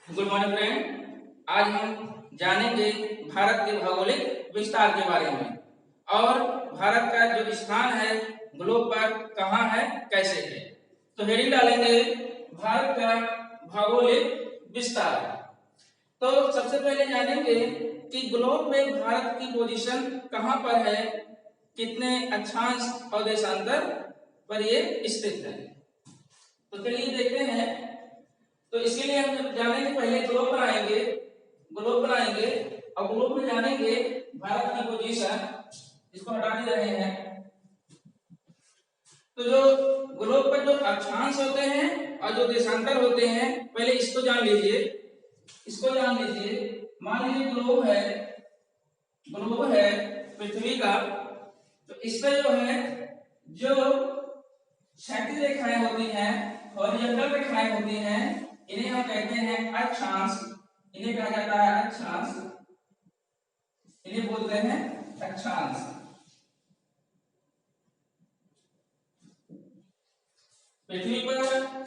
Good morning friend. आज हम जानेंगे भारत के भौगोलिक विस्तार के बारे में और भारत का जो स्थान है ग्लोब पर कहाँ है, कैसे है। तो हेडिंग डालेंगे भारत का भौगोलिक विस्तार। तो सबसे पहले जानेंगे कि ग्लोब में भारत की पोजीशन कहाँ पर है, कितने अक्षांश और देशांतर पर ये स्थित है। तो चलिए देखते हैं। तो इसके लिए हम जानेंगे, पहले ग्लोब बनाएंगे और ग्लोब में जानेंगे भारत की पोजीशन। इसको हटा दे रहे हैं। तो जो ग्लोब पर जो अक्षांश होते हैं और जो देशांतर होते हैं, पहले इसको जान लीजिए। मान लीजिए ग्लोब है पृथ्वी का। तो इसमें जो है जो क्षैतिज रेखाएं होती हैं, हॉरिजॉन्टल रेखाएं होती हैं, इन्हें हम कहते हैं अक्षांश। इन्हें कहा जाता है अक्षांश, इन्हें बोलते हैं अक्षांश। पृथ्वी पर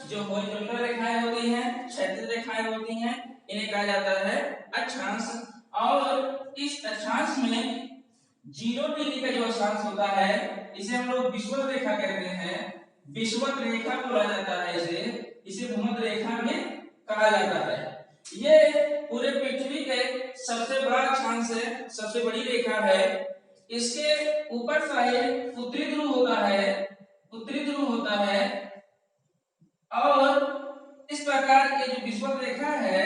जो हॉरिजॉन्टल रेखाएं होती हैं, क्षैतिज रेखाएं होती हैं, इन्हें कहा जाता है अक्षांश। और इस अक्षांश में 0 डिग्री का जो अक्षांश होता है, इसे हम लोग विषुवत रेखा कहते हैं। विषुवत रेखा बोला जाता है इसे भूमध्य रेखा भी कहा जाता है। ये पूरे पृथ्वी के सबसे बड़ा अक्षांश है, सबसे बड़ी रेखा है। इसके ऊपर साइड उत्तरी ध्रुव होता है और इस प्रकार ये जो विषुवत रेखा है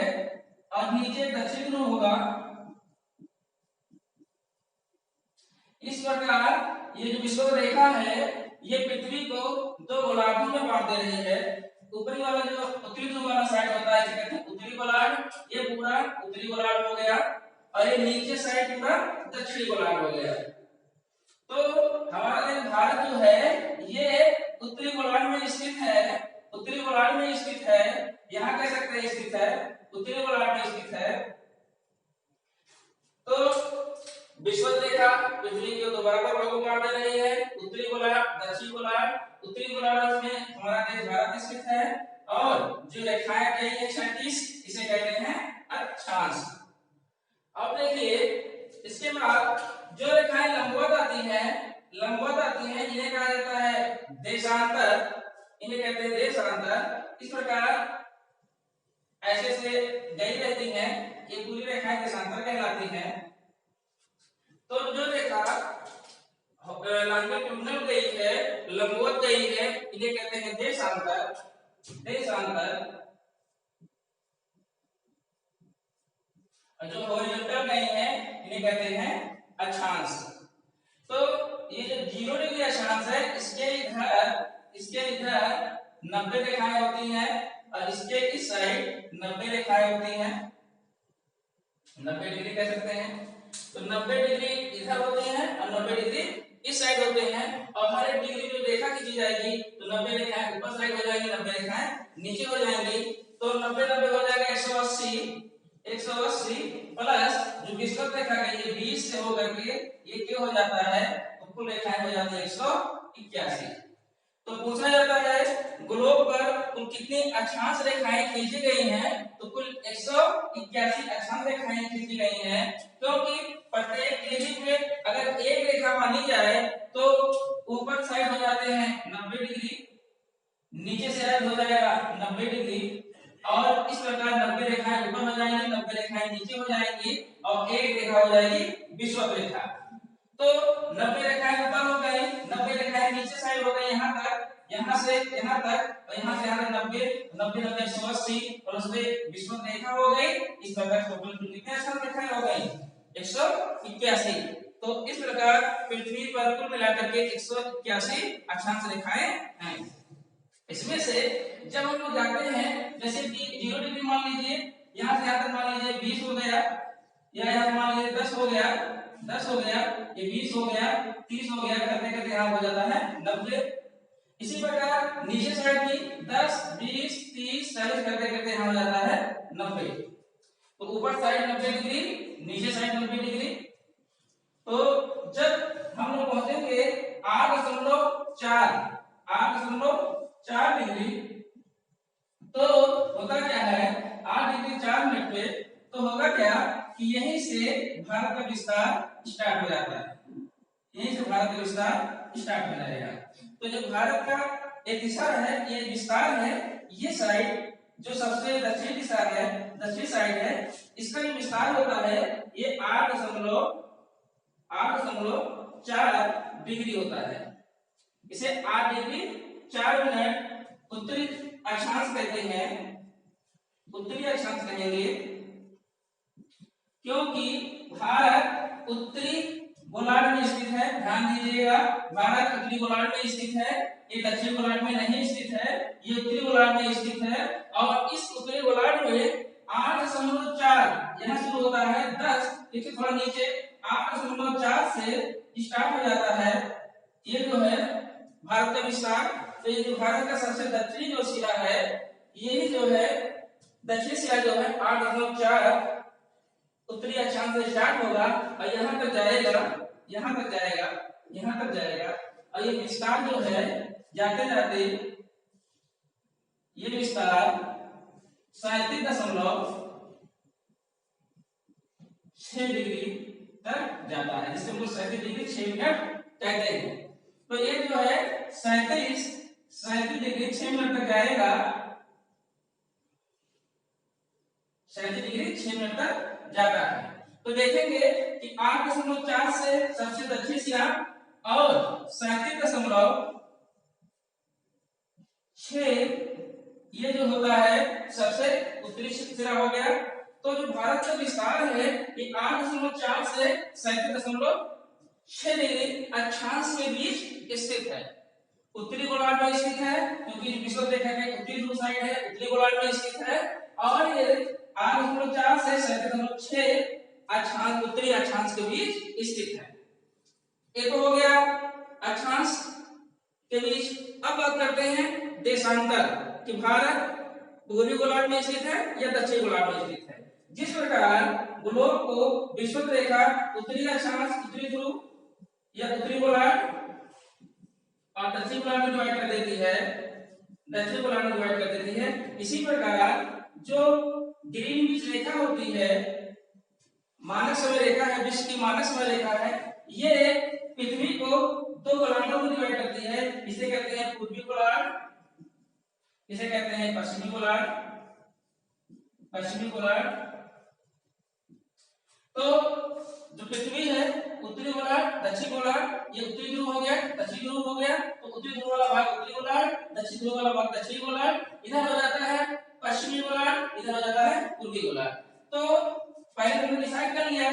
और नीचे दक्षिण ध्रुव होगा। इस प्रकार ये जो विषुवत रेखा है, ये पृथ्वी को 2 गोलार्धों में बांट दे रही है। ऊपरी वाला जो उत्तरी ध्रुव वाला साइड होता है, कहते हैं उत्तरी गोलार्ध, ये पूरा उत्तरी गोलार्ध हो गया और ये नीचे साइड पूरा दक्षिणी गोलार्ध हो गया। तो हमारा देश भारत जो है ये उत्तरी गोलार्ध में स्थित है। यहाँ कह सकते हैं स्थित है, उत्तरी गोलार्ध में स्थित है। तो विषुवत रेखा पृथ्वी के 2 बराबर भागों में बांट रही है, उत्तरी गोलार्ध, दक्षिणी गोलार्ध। उत्तरी गोलार्ध में हमारा देश भारत स्थित है और जो रेखाएं गई है क्षैतिज, इसे कहते हैं अक्षांश। अब देखिए इसके बाद जो रेखाएं लंबवत आती हैं, इन्हें कहा जाता है देशांतर। इस प्रकार ऐसे से गई रहती हैं, ये पूरी रेखाएं देशांतर कहलाती हैं। तो जो रेखा लंबवत गई है, इन्हें कहते हैं देशांतर। और जो हॉरिजॉन्टल गई है, इन्हें कहते हैं अक्षांश। तो ये जो 0 डिग्री अक्षांश है, इसके इधर 90 रेखाएं होती हैं और इसके इस साइड 90 रेखाएं होती हैं। 90 डिग्री कह सकते हैं। तो 90 डिग्री इधर होते हैं और 90 डिग्री इस साइड होते हैं। और हर एक डिग्री जो रेखा खींची जाएगी, तो 90 रेखाएं ऊपर साइड हो जाएंगी, 90 रेखाएं नीचे हो जाएंगी। तो 90 हो जाएगा 180 प्लस जो विषुवत रेखा गई है 20 से होकर के ये क्या हो जाता है, तो कुल रेखाएं हो जाती है 181। तो पूछा जाता है ग्लोब पर कुल कितनी अक्षांश रेखाएं खींची गई हैं, तो कुल 181 अक्षांश रेखाएं खींची गई हैं। क्योंकि प्रत्येक डिग्री में अगर एक रेखा मानी जाए तो ऊपर साइड हो जाते हैं 90 डिग्री, नीचे साइड हो जाएगा 90 डिग्री और इस प्रकार 90 रेखाएं ऊपर हो जाएंगी, 90 रेखाएं नीचे हो जाएंगी और एक रेखा हो जाएगी विषुवत रेखा। तो 90 रेखाएं ऊपर हो गई, 90 रेखाएं नीचे साइड हो गई, यहाँ तक, यहाँ से यहाँ तक और यहाँ से यहाँ तक 90 180 और उसमें विषुवत रेखा हो गई। इस प्रकार टोटल कितने अक्षांश रेखाएं हो गई, 181। तो इस प्रकार पृथ्वी पर कुल मिलाकर के 181 अक्षांश रेखाएं हैं। इसमें से जब हम लोग जाते हैं, जैसे कि 0 डिग्री मान लीजिए, यहाँ से यहाँ तक मान लीजिए 20 हो गया, या यहाँ मान लीजिए 10 हो गया, ये 20 हो गया, 30 हो गया, करते करते यहाँ हो जाता है 90। इसी प्रकार नीचे साइड भी 10, 20, 30, 40 करते करते यहाँ हो जाता है 90। तो ऊपर साइड 90 डिग्री, नीचे साइड 90 डिग्री। तो जब हम लोग पहुंचेंगे 8.4 डिग्री, तो होता क्या है 8 डिग्री 4 मिनट पे, तो होगा क्या कि यहीं से भारत का विस्तार स्टार्ट हो जाता है, यहीं से भारत का विस्तार स्टार्ट हो जाएगा। तो जो भारत का एक दिशा है, ये विस्तार है, ये साइड जो सबसे दक्षिणी दिशा है, दक्षिणी साइड है, इसका जो विस्तार होता है ये 8.4 डिग्री होता है। इसे 8 डिग्री 4 मिनट उत्तरी अक्षांश कहते हैं, उत्तरी अक्षांश कहेंगे, क्योंकि भारत उत्तरी गोलार्ध में स्थित है। ध्यान दीजिएगा, भारत उत्तरी गोलार्ध में स्थित है, ये दक्षिणी गोलार्ध में नहीं स्थित है, ये उत्तरी गोलार्ध में स्थित है। और इस उत्तरी गोलार्ध में 8.4 यहाँ शुरू होता है, 10 देखिए थोड़ा नीचे 8.4 से स्टार्ट हो जाता है, ये जो है भारत का विस्तार। तो ये जो भारत का सबसे दक्षिणी जो सिरा है, यही जो है दक्षिणी सिरा जो है 8.4 उत्तरी अक्षांश से स्टार्ट होगा और यहाँ तक जाएगा, यहाँ तक जाएगा, यहाँ तक जाएगा। और ये विस्तार जो है जाते जाते ये विस्तार 37.6 डिग्री तक जाता है, जिसे हम लोग 37 डिग्री 6 मिनट कहते हैं। तो ये जो है 37 डिग्री 6 मिनट तक जाएगा, 37 डिग्री 6 मिनट तक जाता है। तो देखेंगे कि 8.4 से सबसे दक्षिणी सिरा और 37.6 ये जो होता है सबसे उत्तरी सिरा हो गया। तो जो भारत का विस्तार है ये 8.4 से 37.6 डिग्री अक्षांश के बीच स्थित है, उत्तरी गोलार्ध में स्थित है, क्योंकि विश्व रेखा के उत्तरी ध्रुव साइड है, उत्तरी गोलार्ध में स्थित है। और ये 8.4 से 37.6 अक्षांश उत्तरी अक्षांश के बीच स्थित है। ये तो हो गया अक्षांश के बीच। अब बात करते हैं देशांतर कि भारत पूर्वी गोलार्ध में स्थित है या दक्षिणी गोलार्ध में स्थित है। जिस प्रकार ग्लोब को विषुवत रेखा उत्तरी अक्षांश, उत्तरी ध्रुव या उत्तरी गोलार्ध और दक्षिणी गोलार्ध में डिवाइड कर देती है, दक्षिणी गोलार्ध में डिवाइड कर देती है, इसी प्रकार जो ग्रीनविच रेखा होती है, मानक समय रेखा है, विश्व की मानक समय रेखा है, ये पृथ्वी को दो गोलार्धों में डिवाइड करती है। इसे कहते हैं पूर्वी गोलार्ध, इसे कहते हैं पश्चिमी गोलार्ध, पश्चिमी गोलार्ध। तो जो पृथ्वी है उत्तरी गोलार्ध, दक्षिणी गोलार्ध, ये उत्तरी ध्रुव हो गया, दक्षिणी ध्रुव हो गया। तो उत्तरी ध्रुव वाला भाग उत्तरी गोलार्ध, दक्षिणी ध्रुव वाला भाग दक्षिणी गोलार्ध, इधर हो जाता है पश्चिमी गोलार्ध, इधर हो जाता है पूर्वी गोलार्ध। तो पहले हमने डिसाइड कर लिया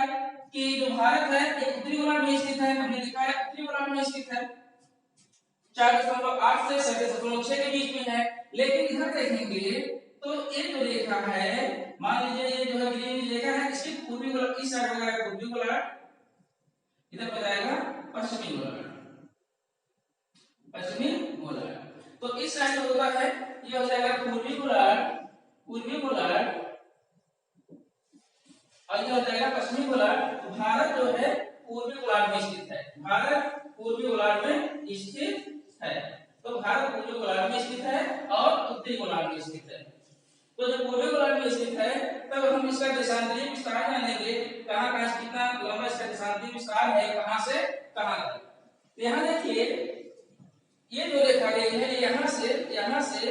कि जो भारत है ये उत्तरी गोलार्ध में स्थित है, हमने लिखा है उत्तरी गोलार्ध में स्थित है, 4.8 से 37.6 के बीच में है। लेकिन इधर देखेंगे तो ये जो रेखा है, मान लीजिए ये जो है ग्रीन रेखा है, इसकी पूर्वी गोलार्ध इस साइड हो जाएगा पूर्वी गोलार्ध, इधर हो जाएगा पश्चिमी गोलार्ध, पश्चिमी गोलार्ध। तो इस साइड होता है ये हो जाएगा पूर्वी गोलार्ध, पूर्वी गोलार्ध, और ये हो जाएगा पश्चिमी गोलार्ध। तो भारत जो है पूर्वी गोलार्ध में स्थित है, भारत पूर्वी गोलार्ध में स्थित है। तो भारत पूर्वी गोलार्ध में स्थित है और उत्तरी गोलार्ध में स्थित है। तो जब पूर्वी गोलार्ध में स्थित है तब हम इसका देशांतरीय विस्तार जानेंगे, कहां कहां कितना लंबा इसका देशांतरीय विस्तार है, कहां से कहां तक। यहाँ देखिए ये जो रेखा गई है, यहाँ से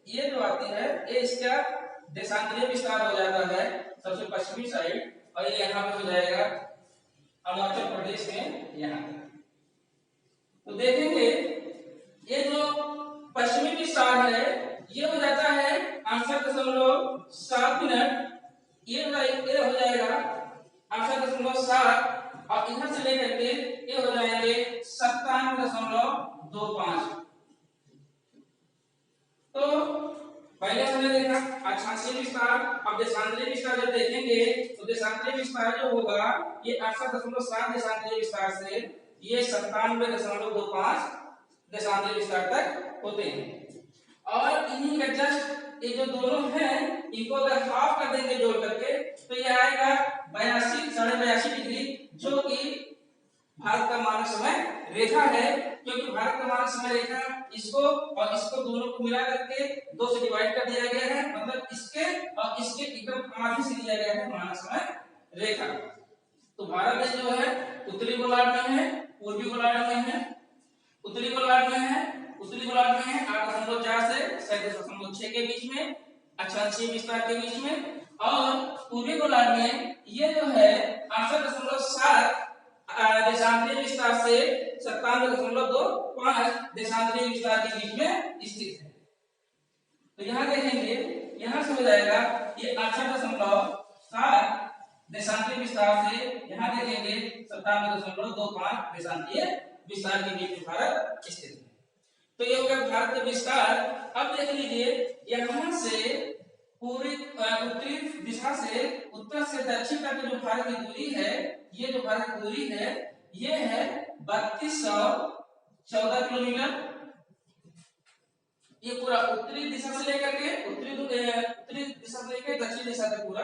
ये जो आती है, ये इसका देशांतरीय विस्तार हो जाता है सबसे पश्चिमी साइड, और ये यहाँ पे हो जाएगा अरुणाचल प्रदेश में यहाँ तक। तो देखेंगे ये जो पश्चिमी विस्तार है ये हो जाता है 68.7 मिनट, ये हो जाएगा 68.7, और इधर से लेकर के ये हो जाएंगे 57.25। तो पहले हमने देखा अक्षांशीय विस्तार, अब देशांतरीय विस्तार जब देखेंगे तो देशांतरीय विस्तार जो होगा ये 68.7 देशांतरीय विस्तार से ये 97.25 देशांतरीय विस्तार तक होते हैं। और इन्हीं का जस्ट ये जो दोनों हैं इनको अगर हाफ कर देंगे जोड़ करके तो ये आएगा 82 डिग्री, जो कि भारत का मानक समय रेखा है। क्योंकि भारत का मानक समय रेखा इसको और इसको दोनों को मिला करके 2 से डिवाइड कर दिया गया है, मतलब इसके और इसके समाधि से लिया गया है महासागर रेखा। तो भारत देश जो है उत्तरी गोलार्ध में है, पूर्वी गोलार्ध में है। उत्तरी गोलार्ध में है, उत्तरी गोलार्ध में है 8.4 से 37.6 के बीच में, अक्षांशीय विस्तार के बीच में। और पूर्वी गोलार्ध में ये जो है 68.7 देशांतरीय विस्तार से 97.25 देशांतरीय विस्तार के बीच में स्थित है। तो यहाँ देखेंगे, यहाँ से हो जाएगा ये 68.7 देशांतरीय विस्तार से, यहाँ देखेंगे 97.25 देशांतरीय विस्तार के बीच में भारत स्थित है। तो ये हो गया भारत का विस्तार। अब देख लीजिए, यहाँ से पूरी उत्तरी दिशा से उत्तर से दक्षिण तक जो भारत की दूरी है, ये जो भारत की दूरी है ये है 3214 किलोमीटर। ये पूरा उत्तरी दिशा से लेकर के उत्तरी दिशा से लेकर दक्षिण दिशा तक पूरा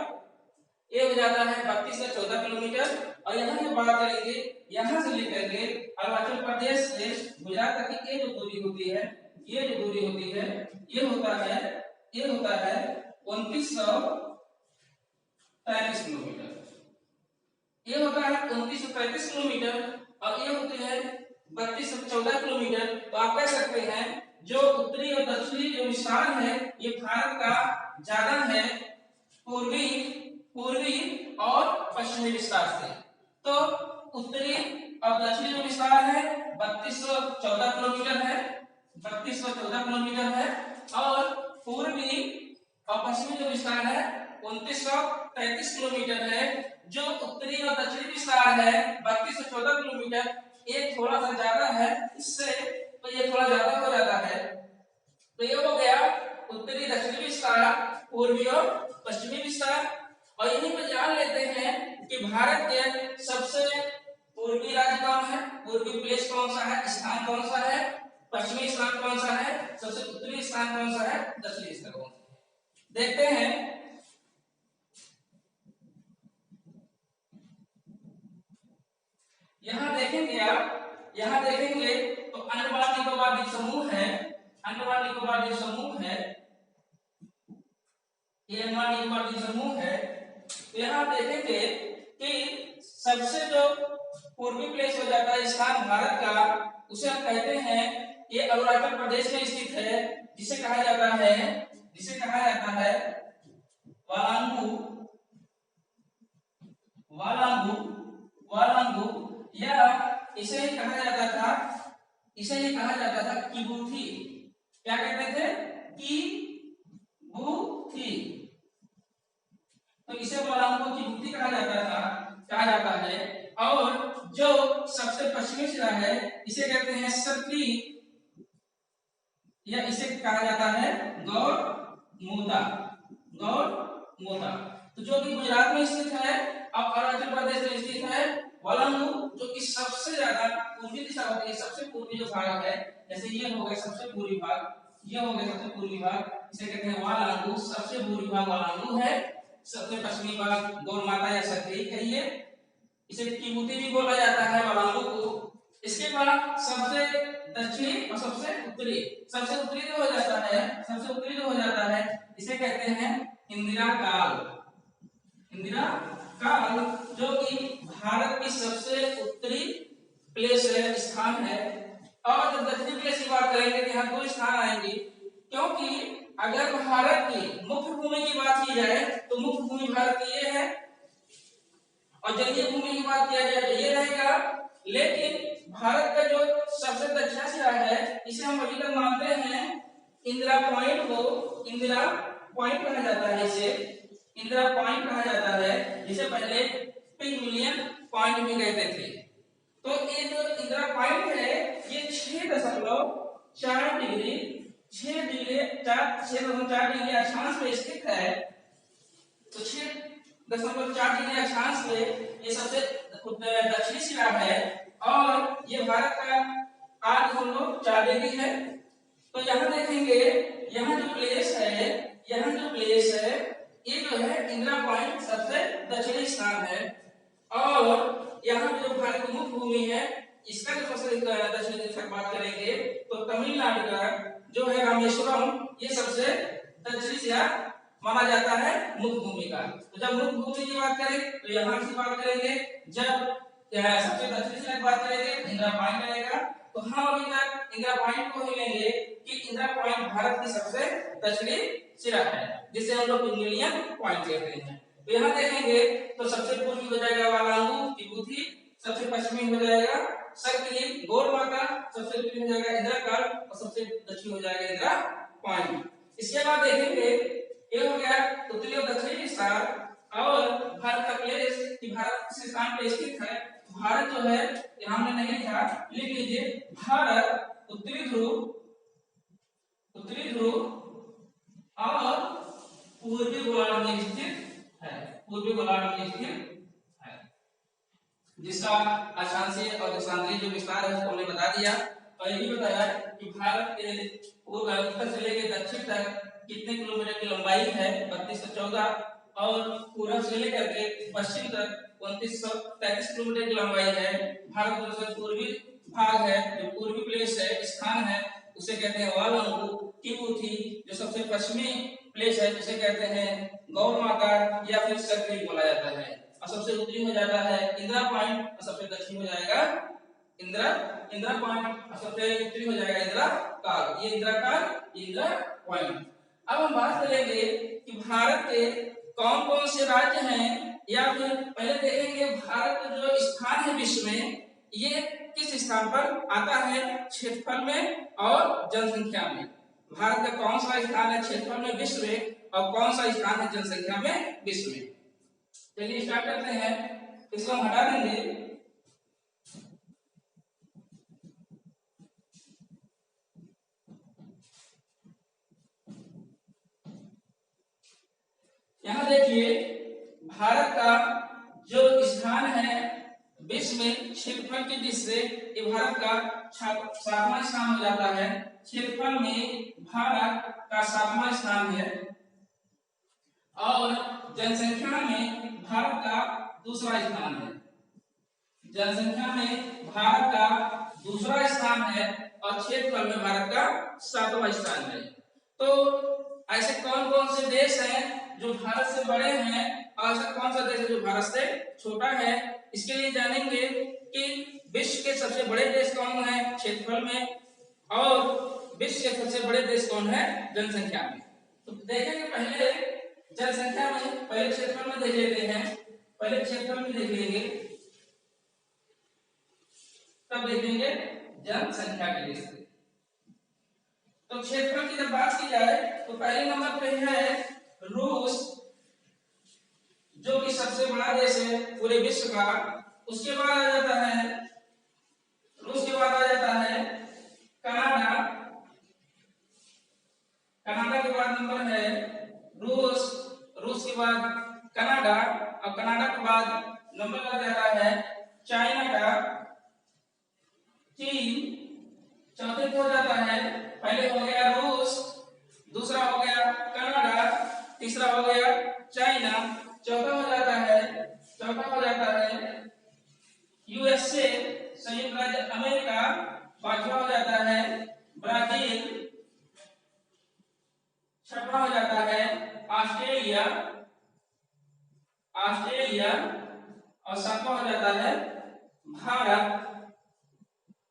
ये हो जाता है 3214 किलोमीटर। और यहाँ की बात करेंगे, यहाँ से लेकर के अरुणाचल प्रदेश से गुजरात तक की ये जो दूरी होती है, ये जो दूरी होती है ये होता है 2933 किलोमीटर। ये होता है 2933 किलोमीटर और ये होते हैं 3214 किलोमीटर। तो आप कह सकते हैं जो उत्तरी और दक्षिणी जो विस्तार है ये भारत का ज्यादा है पूर्वी और पश्चिमी विस्तार से। तो उत्तरी और दक्षिणी जो विस्तार है 3214 किलोमीटर है, 3214 किलोमीटर है। और पूर्वी और पश्चिमी जो विस्तार है 2933 किलोमीटर है। जो उत्तरी और दक्षिणी विस्तार है 3214 किलोमीटर, ये थोड़ा सा ज्यादा है इससे, तो ये थोड़ा ज्यादा हो जाता है। तो ये हो गया उत्तरी दक्षिणी विस्तार, पूर्वी और पश्चिमी विस्तार। और यहीं पर जान लेते हैं कि भारत के सबसे पूर्वी राज्य कौन है, पूर्वी प्लेस कौन सा है, स्थान कौन सा है, पश्चिमी स्थान कौन सा है, सबसे उत्तरी स्थान कौन सा है, दक्षिणी स्थान कौन सा है। देखते हैं, यहाँ देखेंगे आप, यहाँ देखेंगे तो अंडमान निकोबार द्वीप समूह है, अंडमान निकोबार द्वीप समूह है, ये अंडमान निकोबार द्वीप समूह है। तो यहाँ देखेंगे कि सबसे जो पूर्वी प्लेस हो जाता है स्थान भारत का, उसे हम कहते हैं ये अरुणाचल प्रदेश में स्थित है, जिसे कहा जाता है वालांगू, या इसे ही कहा जाता था किबूथी। क्या कहते थे? किबूथी। तो इसे वालांगू किबूथी कहा जाता है। और जो सबसे पश्चिमी सिरा है इसे कहते हैं सतली, या इसे कहा जाता है गौरमोता। तो जो कि गुजरात में स्थित है और अरुणाचल प्रदेश में स्थित है। वालांगू जो कि सबसे ज्यादा पूर्वी दिशा होती है, सबसे पूर्वी जो भाग है, जैसे ये हो गया सबसे पूर्वी भाग, ये हो गया सबसे पूर्वी भाग, इसे कहते हैं वालांगू। सबसे पूर्वी भाग वालांगू है, सबसे पश्चिमी भाग गौरमाता या सतली कहिए, इसे किबूती भी बोला जाता है वालांगू को। इसके बाद सबसे दक्षिणी और सबसे उत्तरी जो हो जाता है इसे कहते हैं इंदिरा काल, जो कि भारत की सबसे उत्तरी प्लेस है, स्थान है। और जब दक्षिणी प्लेस की बात करेंगे तो यहाँ दो स्थान आएंगे, क्योंकि अगर भारत की मुख्य भूमि की बात की जाए तो मुख्य भूमि भारत की ये है, और जलीय भूमि की बात किया जाए तो ये रहेगा। लेकिन भारत का जो सबसे दक्षिण सिरा है इसे हम अभी तक मानते हैं इंदिरा पॉइंट को, इंदिरा पॉइंट कहा जाता है, इसे इंदिरा पॉइंट कहा जाता है, जिसे पहले पिगमिलियन पॉइंट भी कहते थे। तो ये जो इंदिरा पॉइंट है ये 6.4 डिग्री 6.4 डिग्री अक्षांश पे स्थित है। तो 6.4 डिग्री अक्षांश पे ये सबसे दक्षिणी सिरा है, और ये भारत का 8.4 डिग्री है। तो यहाँ देखेंगे, यहाँ जो प्लेस है ये जो है इंदिरा पॉइंट सबसे दक्षिणी स्थान है। और यहाँ जो भारत की मुख्य भूमि है इसका जो सबसे दक्षिणी दिशा बात करेंगे तो तमिलनाडु का जो है रामेश्वरम, ये सबसे दक्षिणी सिरा माना जाता है मुक्त भूमि का। तो जब मुक्त भूमि की बात करें तो यहाँ की बात करेंगे, जब सबसे दक्षिणी सिरा की बात करेंगे इंदिरा पॉइंट आएगा। तो हम अभी तक इंदिरा पॉइंट को ही लेंगे कि इंदिरा पॉइंट भारत की सबसे दक्षिणी सिरा है, जिसे हम लोग इंडियन पॉइंट कहते हैं। तो यहाँ देखेंगे तो सबसे पूर्वी हो जाएगा वालांगू विभूति, सबसे पश्चिमी हो जाएगा सर्किल गोल माता, सबसे उत्तरी हो जाएगा इंदिरा काल और सबसे दक्षिणी हो जाएगा इंदिरा पॉइंट। इसके बाद देखेंगे ये हो गया उत्तरी और दक्षिणी स्थान और भारत का प्लेस कि भारत किस स्थान पर स्थित है। भारत जो है यहाँ हमने नहीं लिखा, लिख लीजिए भारत उत्तरी ध्रुव और पूर्वी गोलार्ध में स्थित है, पूर्वी गोलार्ध में स्थित है, जिसका अक्षांशीय और देशांतरीय जो विस्तार है उसको हमने बता दिया। और ये भी बताया कि भारत के पूर्व उत्तर से लेकर दक्षिण तक कितने किलोमीटर की लंबाई है, 3214, और पूर्व से लेकर के पश्चिम तक 2933 किलोमीटर की लंबाई है। भारत का जो पूर्वी भाग है, जो पूर्वी प्लेस है, स्थान है, उसे कहते हैं वालांगू विभूति। जो सबसे पश्चिमी प्लेस है उसे कहते हैं गौ माता या फिर सर्किल बोला जाता है। और सबसे उत्तरी हो जाता है इंदिरा पॉइंट और सबसे दक्षिणी हो जाएगा इंदिरा पॉइंट और सबसे उत्तरी हो जाएगा इंदिरा काल। ये इंदिरा काल, ये इंदिरा पॉइंट। अब हम बात करेंगे कि भारत के कौन कौन से राज्य हैं, या फिर पहले देखेंगे भारत का जो स्थान है विश्व में, ये किस स्थान पर आता है क्षेत्रफल में और जनसंख्या में। भारत का कौन सा स्थान है क्षेत्रफल में विश्व में और कौन सा स्थान है जनसंख्या में विश्व में। चलिए स्टार्ट करते हैं, इसको हम हटा देंगे। यहाँ देखिए भारत का जो स्थान है विश्व में क्षेत्रफल की दृष्टि से, ये भारत का 7वां स्थान हो जाता है। क्षेत्रफल में भारत का 7वां स्थान है और जनसंख्या में भारत का दूसरा स्थान है। जनसंख्या में भारत का दूसरा स्थान है और क्षेत्रफल में भारत का 7वां स्थान है। तो ऐसे कौन कौन से देश हैं जो भारत से बड़े हैं और ऐसा कौन सा देश है जो भारत से छोटा है, इसके लिए जानेंगे कि विश्व के सबसे बड़े देश कौन है क्षेत्रफल में और विश्व के सबसे बड़े देश कौन है जनसंख्या में। तो देखेंगे पहले जनसंख्या में, पहले क्षेत्रफल में देख लेते हैं। पहले क्षेत्रफल में देख लेंगे, तब देखेंगे जनसंख्या की दृष्टि से। तो क्षेत्रफल की जब बात की जाए तो पहले नंबर पे है रूस, जो कि सबसे बड़ा देश है पूरे विश्व का। उसके बाद आ जाता है रूस के बाद आ जाता है कनाडा। कनाडा के बाद नंबर है रूस, रूस के बाद कनाडा और कनाडा के बाद नंबर आ जाता है चाइना का, चीन। चौथे पे हो जाता है, पहले हो गया रूस, दूसरा हो गया कनाडा, तीसरा हो गया चाइना, चौथा हो जाता है यूएसए संयुक्त राज्य अमेरिका, पांचवा हो जाता है ब्राजील, छठवां हो जाता है ऑस्ट्रेलिया और सातवां हो जाता है भारत,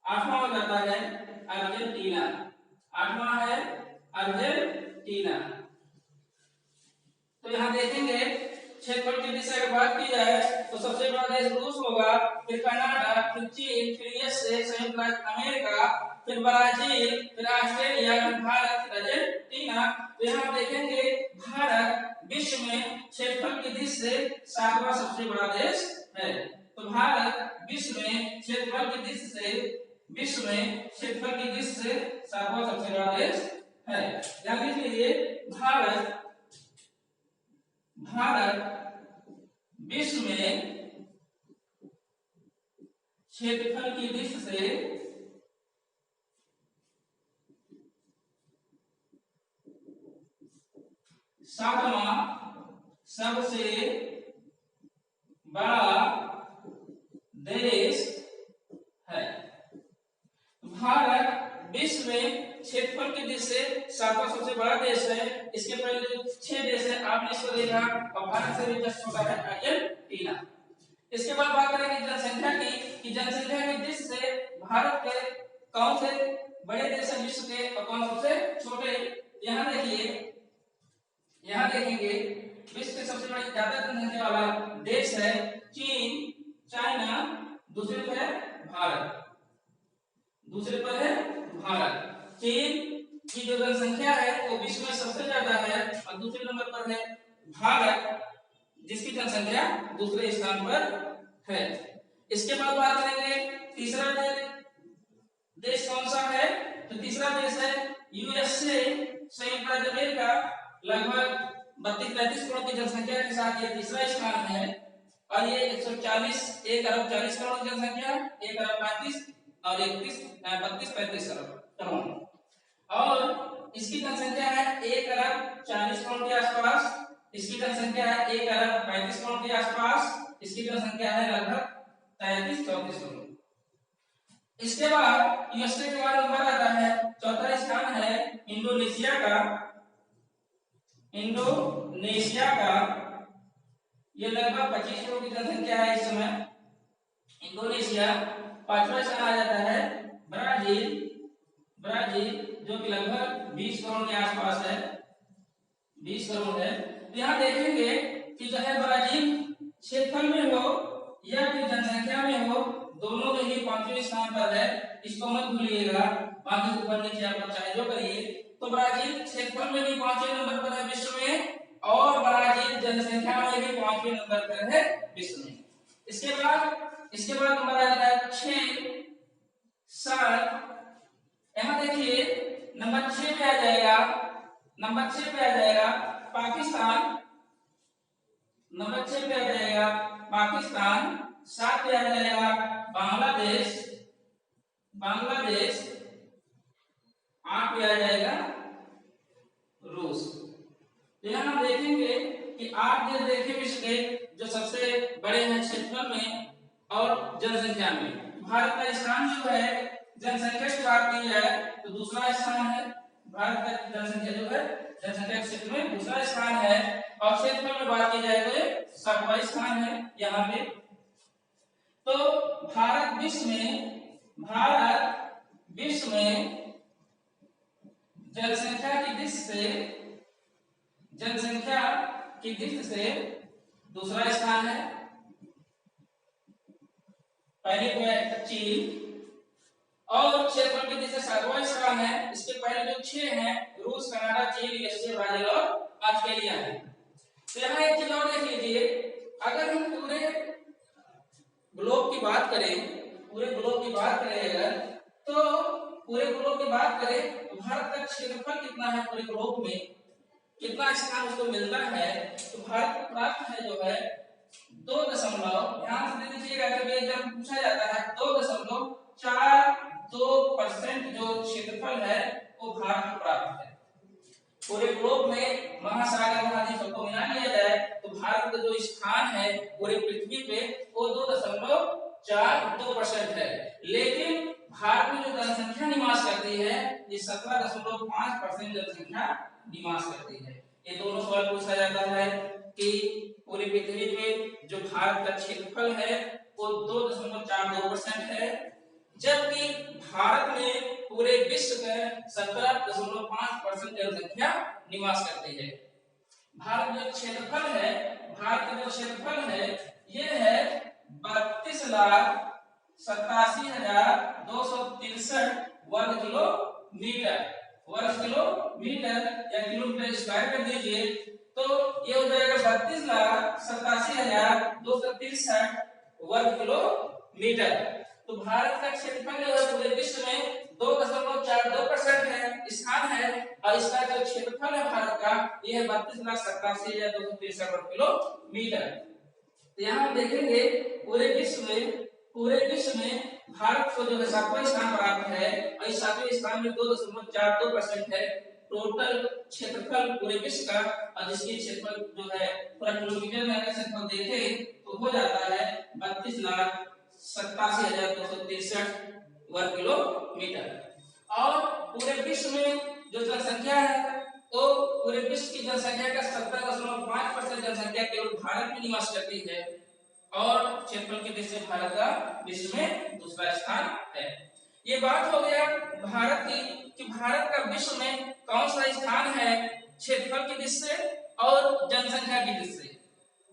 आठवां हो जाता है अर्जेंटीना, आठवां है अर्जेंटीना। तो यहाँ देखेंगे क्षेत्रफल की दिशा की बात की जाए तो सबसे बड़ा देश रूस होगा, फिर कनाडा, फिर चीन, फिर यूएसए संयुक्त राज्य अमेरिका, फिर ब्राजील, फिर ऑस्ट्रेलिया, फिर भारत, फिर अर्जेंटीना। तो यहाँ देखेंगे भारत विश्व में क्षेत्रफल की दृष्टि से 7वां सबसे बड़ा देश है। तो भारत विश्व में क्षेत्रफल की दृष्टि से 7वां सबसे बड़ा देश है। ध्यान लिख लीजिए, भारत विश्व में क्षेत्रफल की दृष्टि से 7वां सबसे बड़ा देश है। भारत विश्व में क्षेत्रफल की दृष्टि से 7वां सबसे बड़ा देश है इसके पहले जो 6 देश है आपने इसको देखा, और भारत से भी जस्ट छोटा है अर्जेंटीना। इसके बाद बात करेंगे जनसंख्या की, कि जनसंख्या की दृष्टि से भारत के कौन से बड़े देश है विश्व के और कौन सबसे छोटे। यहाँ देखिए, यहाँ देखेंगे विश्व के सबसे बड़ी ज्यादा जनसंख्या वाला देश है चीन, चाइना, दूसरे पर है भारत, दूसरे पर है भारत। चीन की जो जनसंख्या है वो विश्व में सबसे ज्यादा है, और दूसरे नंबर पर है भारत जिसकी जनसंख्या दूसरे स्थान पर है। इसके बाद बात करेंगे तीसरा देश कौन सा है, तो तीसरा देश है यूएसए, संयुक्त राज्य अमेरिका। लगभग 32-33 करोड़ की जनसंख्या के साथ ये तीसरा स्थान है, और ये 1 अरब 40 करोड़ की जनसंख्या, 1 अरब 35 और 32-35 करोड़, और इसकी जनसंख्या है 1 अरब 40 करोड़ के आसपास, इसकी जनसंख्या है 1 अरब 35 करोड़ के आसपास, इसकी जनसंख्या है लगभग 33-34 करोड़। इसके बाद यूएसए के बाद नंबर आता है, चौथा स्थान है इंडोनेशिया का। इंडोनेशिया का ये लगभग 25 करोड़ की जनसंख्या है इस समय इंडोनेशिया। पांचवा स्थान आ जाता है ब्राजील, ब्राजील जो कि लगभग 20 करोड़ के आसपास है, 20 करोड़ है। यहाँ देखेंगे कि चाहे ब्राजील क्षेत्रफल में हो या कि जनसंख्या में हो, दोनों में ही 5वें स्थान पर है, इसको मत भूलिएगा। बाकी ऊपर नीचे आप चाहे जो करिए, तो ब्राजील क्षेत्रफल में भी 5वें नंबर पर है विश्व में, और ब्राजील जनसंख्या में भी 5वें नंबर पर है विश्व में। इसके बाद नंबर आ जाता है 6, 7। यहाँ देखिए नंबर 6 पे आ जाएगा, नंबर 6 पे आ जाएगा पाकिस्तान, नंबर 6 पे आ जाएगा पाकिस्तान, 7 पे आ जाएगा बांग्लादेश, बांग्लादेश, 8 पे आ जाएगा रूस। तो यहाँ हम देखेंगे कि 8 देश देखे विश्व के जो सबसे बड़े हैं क्षेत्रफल में और जनसंख्या में। भारत का स्थान जो है जनसंख्या की बात की जाए तो दूसरा स्थान है, भारत का जनसंख्या जो है जनसंख्या क्षेत्र में दूसरा स्थान है, और क्षेत्रफल में बात की जाए तो 7वां स्थान है यहाँ पे। तो भारत विश्व में जनसंख्या की दृष्टि से दूसरा स्थान है। पहले को है चीन, और क्षेत्रफल की दृष्टि से 7वां स्थान है। इसके पहले जो 6 हैं रूस, कनाडा, चीन, यूएसए, ब्राजील और ऑस्ट्रेलिया है। तो यहाँ एक चीज और देख लीजिए, अगर हम पूरे ग्लोब की बात करें, अगर तो पूरे ग्लोब की बात करें तो भारत का क्षेत्रफल कितना है पूरे ग्लोब में, कितना स्थान उसको मिलता है, तो भारत को प्राप्त है जो है 2, ध्यान से दीजिएगा कभी एग्जाम पूछा जाता है, 2.42% जो क्षेत्रफल है वो भारत को प्राप्त है। पूरे ग्लोब में महासागर महाद्वीप सबको मिला लिया जाए तो भारत का जो स्थान है पूरे पृथ्वी पे वो 2.42% है। लेकिन भारत में जो जनसंख्या निवास करती है ये 17.5% जनसंख्या निवास करती है। ये दोनों सवाल पूछा जाता है कि पूरी पृथ्वी पे जो भारत का क्षेत्रफल है वो 2.42% है, जबकि भारत में पूरे विश्व में 17.5% जनसंख्या निवास करती है। भारत का जो क्षेत्रफल है ये है 32,87,263 वर्ग किलोमीटर या किलोमीटर स्क्वायर कर दीजिए, तो ये हो जाएगा 32,87,263 वर्ग किलोमीटर। तो भारत का क्षेत्रफल जो है पूरे विश्व में 2.42% है, स्थान है, और इसका जो क्षेत्रफल है भारत का ये है 32,87,263 वर्ग किलोमीटर। तो यहाँ हम देखेंगे पूरे विश्व में भारत को जो है 7वां स्थान प्राप्त है, और इस 7वें स्थान में 2.42% है टोटल क्षेत्रफल पूरे विश्व का, और जिसकी क्षेत्रफल जो है पूरा किलोमीटर में अगर क्षेत्रफल देखें तो हो जाता है 32,87,263 वर्ग किलोमीटर। और पूरे विश्व में जो जनसंख्या है वो पूरे विश्व की जनसंख्या का 70.5% जनसंख्या केवल भारत में निवास करती है और क्षेत्रफल की दृष्टि से भारत का विश्व में दूसरा स्थान है। ये बात हो गया भारत की कि भारत का विश्व में कौन सा स्थान है क्षेत्रफल की दृष्टि से और जनसंख्या की दृष्टि से।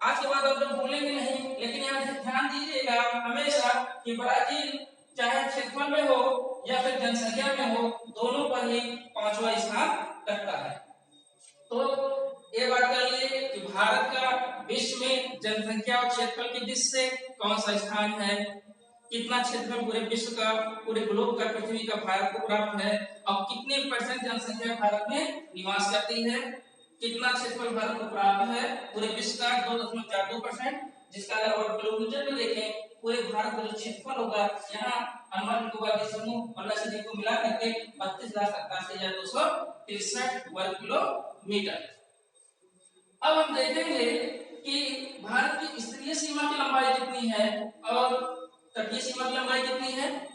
आज के बाद आप लोग भूलेंगे नहीं, लेकिन यहाँ ध्यान दीजिएगा हमेशा कि ब्राजील चाहे क्षेत्रफल में हो या फिर जनसंख्या में हो, दोनों पर ही 5वां स्थान रखता है। तो ये बात कर लिए कि भारत का विश्व में जनसंख्या और क्षेत्रफल की दृष्टि से कौन सा स्थान है, कितना क्षेत्रफल पूरे विश्व का, पूरे ग्लोब का, पृथ्वी का भारत को प्राप्त है और कितने % जनसंख्या भारत में निवास करती है, कितना क्षेत्रफल भारत को प्राप्त है पूरे विश्व का 2.42%, जिसका अगर और किलोमीटर में देखें पूरे भारत का जो क्षेत्रफल होगा यहाँ अंडमान निकोबार द्वीप समूह और लक्षद्वीप को मिला करके 32,87,263 वर्ग किलोमीटर। अब हम देखेंगे कि भारत की स्तरीय सीमा की लंबाई कितनी है और तटीय सीमा की लंबाई कितनी है।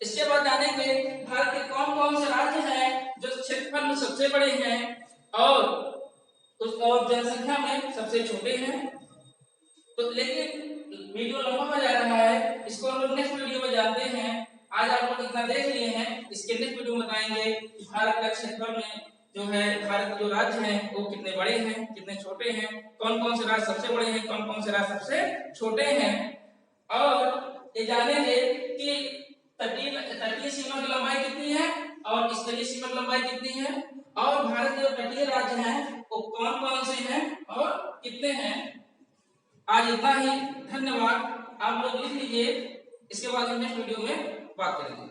इसके बाद जानेंगे भारत के कौन कौन से राज्य हैं जो क्षेत्रफल में सबसे बड़े हैं और जनसंख्या में सबसे छोटे हैं। तो लेकिन वीडियो लंबा हो जा रहा है, इसको हम लोग नेक्स्ट वीडियो में जानते हैं। आज आप लोग इतना देख लिए हैं, इसके नेक्स्ट वीडियो में बताएंगे कि भारत का क्षेत्रफल में जो है भारत के जो राज्य हैं वो कितने बड़े हैं, कितने छोटे हैं, कौन कौन से राज्य सबसे बड़े हैं, कौन कौन से राज्य सबसे छोटे हैं, और ये जानेंगे कि तटीय सीमा की लंबाई कितनी है और स्तरीय सीमा की लंबाई कितनी है और भारत के जो तटीय राज्य हैं वो कौन कौन से हैं और कितने हैं। आज इतना ही, धन्यवाद। आप लोग लिख लीजिए, इसके बाद हम नेक्स्ट वीडियो में बात करेंगे।